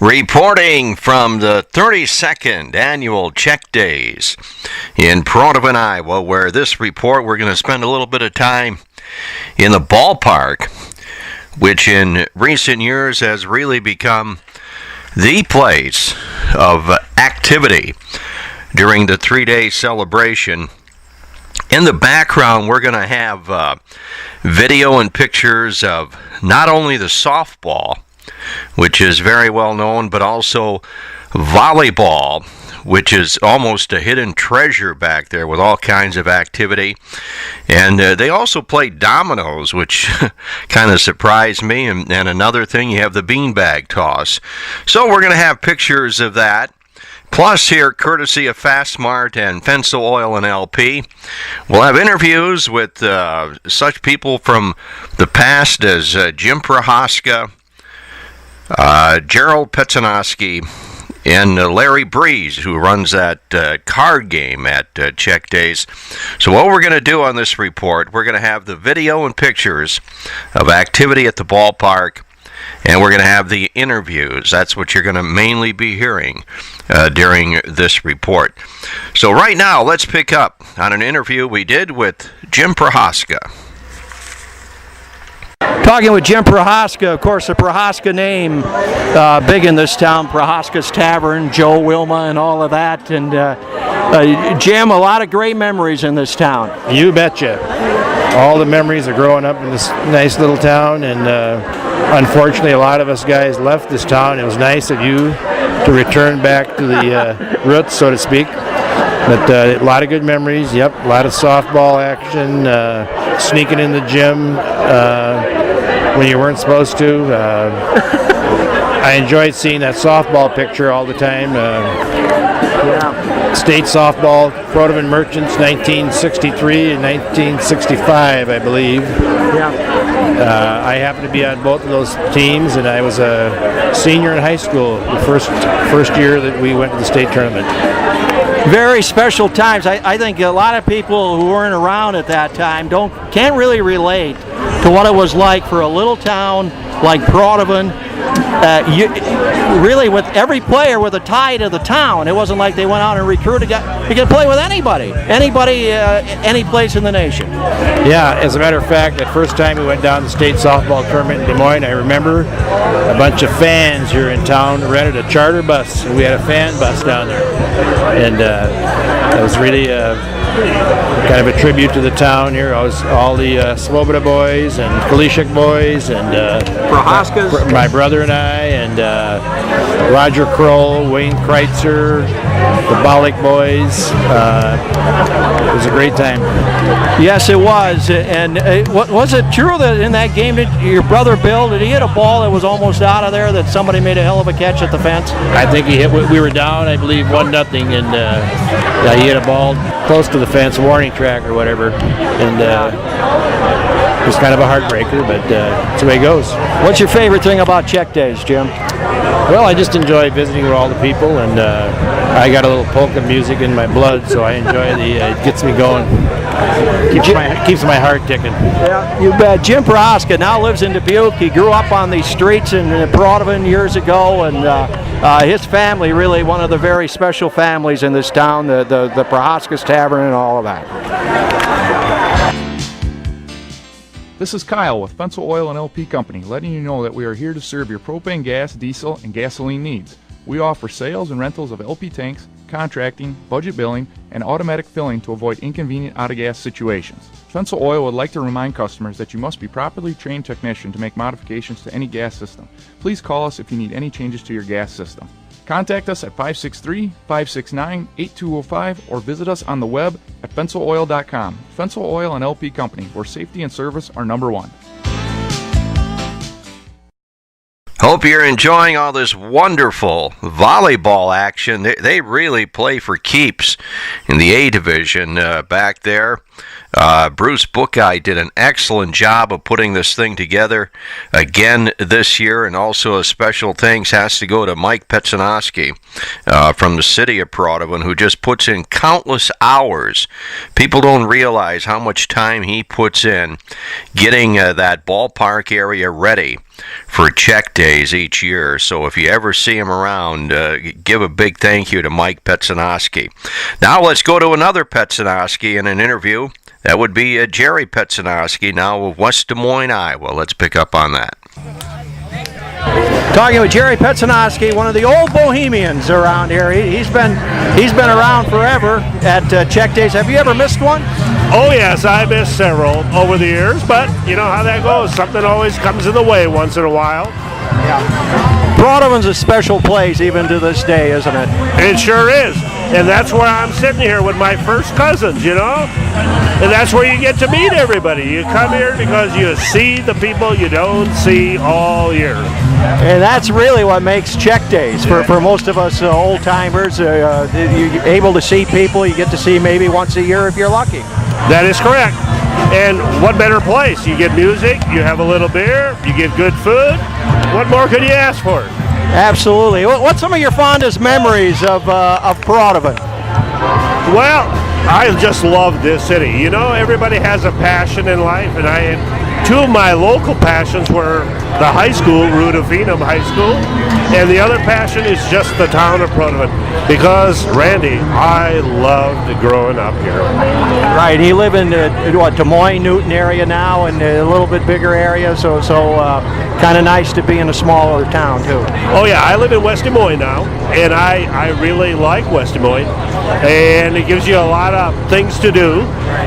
Reporting from the 32nd Annual Czech Days in Pronovan, Iowa, where this report we're going to spend a little bit of time in the BallPark, which in recent years has really become the place of activity during the three-day celebration. In the background, we're going to have video and pictures of not only the softball, which is very well known, but also volleyball, which is almost a hidden treasure back there with all kinds of activity. And they also play dominoes, which kind of surprised me. And another thing, you have the beanbag toss. So we're going to have pictures of that. Plus, here, courtesy of Fastmart and Fensel Oil and LP, we'll have interviews with such people from the past as Jim Prochaska, Gerry Pecinovsky, and Larry Breeze, who runs that card game at Czech Days. So what we're going to do on this report, we're going to have the video and pictures of activity at the BallPark, and we're going to have the interviews. That's what you're going to mainly be hearing during this report. So right now, let's pick up on an interview we did with Jim Prochaska. Talking with Jim Prochaska, of course, the Prochaska name, big in this town, Prochaska's Tavern, Joe Wilma, and all of that. And Jim, a lot of great memories in this town. You betcha. All the memories of growing up in this nice little town, and unfortunately, a lot of us guys left this town. It was nice of you to return back to the roots, so to speak. But a lot of good memories, yep, a lot of softball action, sneaking in the gym when you weren't supposed to. I enjoyed seeing that softball picture all the time. State softball, Pronovan Merchants, 1963 and 1965, I believe. I happened to be on both of those teams, and I was a senior in high school the first year that we went to the state tournament. Very special times. I think a lot of people who weren't around at that time can't really relate to what it was like for a little town like Pronovan. Really, with every player with a tie to the town. It wasn't like they went out and recruited. You could play with anybody, any place in the nation. Yeah, as a matter of fact, that first time we went down to the state softball tournament in Des Moines, I remember a bunch of fans here in town rented a charter bus, and we had a fan bus down there. And that was really kind of a tribute to the town here. All the Swoboda boys and Kalishik boys and Prochaskas, my brother and I, and Roger Kroll, Wayne Kreitzer, the Balik boys. It was a great time. Yes, it was. And was it true that in that game, your brother Bill, did he hit a ball that was almost out of there, that somebody made a hell of a catch at the fence? I think he hit. We were down, I believe, 1-0, and he hit a ball close to the fence, warning track or whatever, and it was kind of a heartbreaker, but that's the way it goes. What's your favorite thing about Czech Days, Jim? Well, I just enjoy visiting with all the people, and I got a little polka music in my blood, so I enjoy it gets me going. Keeps my heart ticking. Yeah, you bet. Jim Prochaska now lives in Dubuque. He grew up on these streets in Pronovan years ago, and his family, really one of the very special families in this town, the Prochaska's Tavern and all of that. This is Kyle with Fensel Oil and LP Company, letting you know that we are here to serve your propane, gas, diesel, and gasoline needs. We offer sales and rentals of LP tanks, contracting, budget billing, and automatic filling to avoid inconvenient out-of-gas situations. Fensel Oil would like to remind customers that you must be properly trained technician to make modifications to any gas system. Please call us if you need any changes to your gas system. Contact us at 563-569-8205 or visit us on the web at fenceloil.com. Fensel Oil and LP Company, where safety and service are number one. Hope you're enjoying all this wonderful volleyball action. They really play for keeps in the A division back there. Bruce Buckeye did an excellent job of putting this thing together again this year, and also a special thanks has to go to Mike Pecinovsky from the city of Pronovan, who just puts in countless hours. People don't realize how much time he puts in getting that ballpark area ready for Czech Days each year. So if you ever see him around, give a big thank you to Mike Pecinovsky. Now let's go to another Pecinovsky in an interview. That would be Gerry Pecinovsky, now of West Des Moines, Iowa. Let's pick up on that. Talking with Gerry Pecinovsky, one of the old bohemians around here. He's been around forever at Czech Days. Have you ever missed one? Oh yes, I missed several over the years, but you know how that goes. Something always comes in the way once in a while. Yeah. Broadovan's a special place even to this day, isn't it? It sure is. And that's where I'm sitting here with my first cousins, you know? And that's where you get to meet everybody. You come here because you see the people you don't see all year. And that's really what makes Czech Days for most of us old-timers. You're able to see people you get to see maybe once a year if you're lucky. That is correct. And what better place? You get music, you have a little beer, you get good food. What more could you ask for? Absolutely. What's some of your fondest memories of Prodovan? Well, I just love this city. You know, everybody has a passion in life, and two of my local passions were the high school, Rudolfinum High School, and the other passion is just the town of Prodovan. Because, Randy, I loved growing up here. Right, you live in Des Moines, Newton area now, and a little bit bigger area, so kind of nice to be in a smaller town too. Oh yeah, I live in West Des Moines now, and I really like West Des Moines, and it gives you a lot of things to do,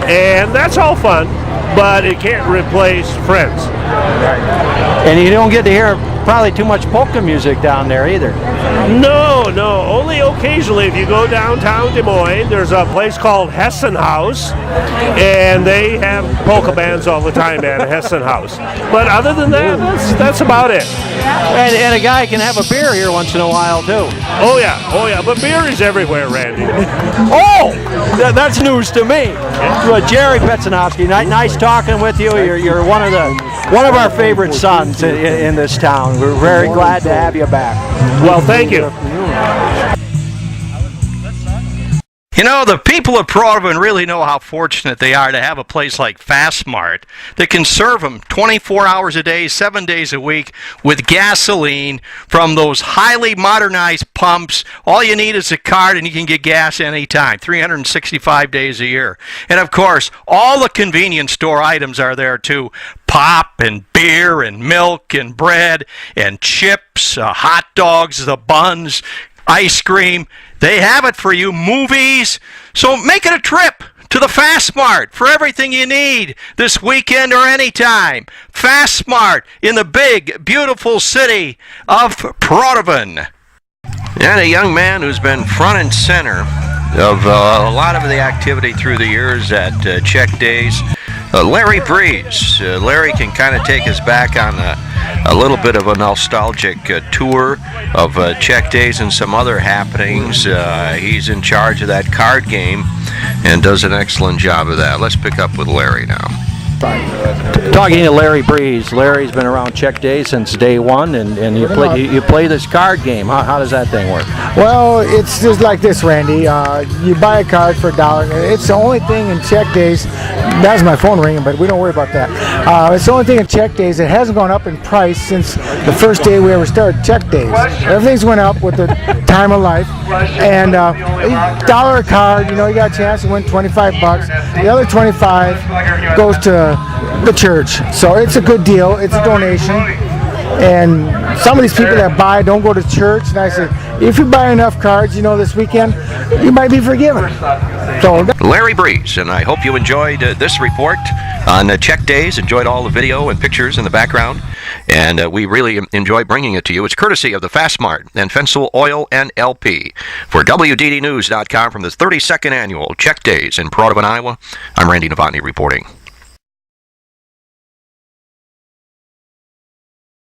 and that's all fun, but it can't replace friends. And you don't get to hear probably too much polka music down there either. No, only occasionally. If you go downtown Des Moines, there's a place called Hessen House, and they have polka bands all the time at Hessen House. But other than that, that's about it. And a guy can have a beer here once in a while too. Oh yeah, but beer is everywhere, Randy. Oh, that's news to me. Well, Gerry Pecinovsky, nice talking with you. You're one of our favorite sons in this town. We're very glad to have you back. Well, thank you. You know, the people of Prodovan really know how fortunate they are to have a place like Fastmart that can serve them 24 hours a day, 7 days a week with gasoline from those highly modernized pumps. All you need is a card and you can get gas anytime, 365 days a year. And of course, all the convenience store items are there too. Pop and beer and milk and bread and chips, hot dogs, the buns, ice cream. They have it for you. Movies. So make it a trip to the Fastmart for everything you need this weekend or anytime. Fastmart in the big, beautiful city of Prodovan. And a young man who's been front and center of a lot of the activity through the years at Czech Days. Larry Bruess. Larry can kind of take us back on a little bit of a nostalgic tour of Czech Days and some other happenings. He's in charge of that card game and does an excellent job of that. Let's pick up with Larry now. Talking to Larry Bruess. Larry's been around Czech Days since day one, and you play this card game. How does that thing work? Well, it's just like this, Randy. You buy a card for $1. It's the only thing in Czech Days. That's my phone ringing, but we don't worry about that. It's the only thing in Czech Days that hasn't gone up in price since the first day we ever started Czech Days. Everything's went up with the time of life, and $1 a card. You know, you got a chance to win $25. The other $25 goes to the church, so it's a good deal. It's a donation, and some of these people that buy don't go to church, and I said, if you buy enough cards, you know, this weekend, you might be forgiven. So Larry Bruess, and I hope you enjoyed this report on Czech Days, enjoyed all the video and pictures in the background, and we really enjoy bringing it to you. It's courtesy of the Fastmart and Fensel Oil and LP. For WDDnews.com from the 32nd Annual Czech Days in Prodovan, Iowa, I'm Randy Novotny reporting.